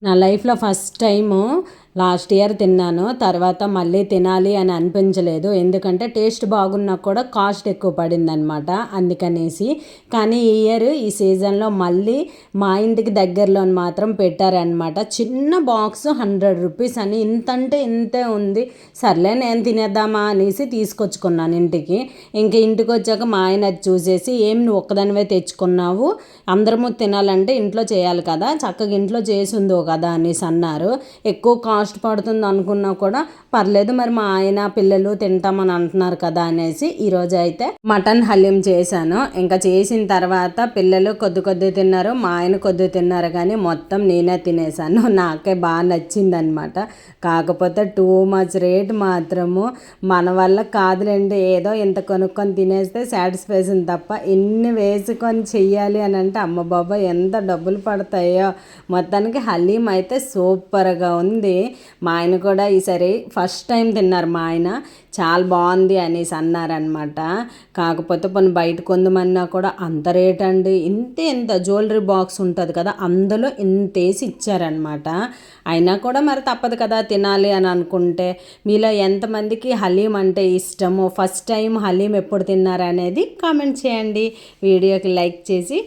నా లైఫ్లో first time last year తిన్నాను. తర్వాత మళ్ళీ తినాలి అని అనిపించలేదు, ఎందుకంటే టేస్ట్ బాగున్నా కూడా కాస్ట్ ఎక్కువ పడిందనమాట, అందుకనేసి. కానీ ఈ ఇయర్ ఈ సీజన్లో మళ్ళీ మా ఇంటికి దగ్గరలో మాత్రం పెట్టారనమాట. చిన్న బాక్స్ 100 రూపీస్ అని, ఇంతంటే ఇంతే ఉంది. సర్లే నేను తినేద్దామా అనేసి తీసుకొచ్చుకున్నాను ఇంటికి. ఇంక ఇంటికి వచ్చాక మా ఆయన అది చూసేసి, ఏం నువ్వు ఒక్కదానివే తెచ్చుకున్నావు, అందరము తినాలంటే ఇంట్లో చేయాలి కదా, చక్కగా ఇంట్లో చేసి ఉందో కదా అనేసి అన్నారు. ఎక్కువ కాస్ట్ పడుతుంది అనుకున్నా కూడా పర్లేదు, మరి మా ఆయన పిల్లలు తింటామని అంటున్నారు కదా అనేసి ఈరోజు అయితే మటన్ హలీం చేశాను. ఇంకా చేసిన తర్వాత పిల్లలు కొద్ది తిన్నారు, మా ఆయన కొద్ది తిన్నారు, కానీ మొత్తం నేనే తినేసాను. నాకే బాగా నచ్చిందనమాట. కాకపోతే టూ మచ్ రేట్ మాత్రము మన వల్ల కాదులేండి. ఏదో ఇంత కొనుక్కొని తినేస్తే సాటిస్ఫాక్షన్ తప్ప ఇన్ని వేసుకొని చెయ్యాలి అని అంటే అమ్మ బాబా ఎంత డబ్బులు పడతాయో. మొత్తానికి హలీం అయితే సూపర్గా ఉంది. మా ఆయన కూడా ఈసారి ఫస్ట్ టైం తిన్నారు. మా ఆయన చాలా బాగుంది అనేసి అన్నారనమాట. కాకపోతే కొన్ని బయట కొందమన్నా కూడా అంత రేట్ అండి, ఇంత జ్యువెలరీ బాక్స్ ఉంటుంది కదా, అందులో ఇంతేసి ఇచ్చారనమాట. అయినా కూడా మరి తప్పదు కదా, తినాలి అని అనుకుంటే. మీలో ఎంతమందికి హలీం అంటే ఇష్టమో, ఫస్ట్ టైం హలీం ఎప్పుడు తిన్నారనేది కామెంట్ చేయండి. వీడియోకి లైక్ చేసి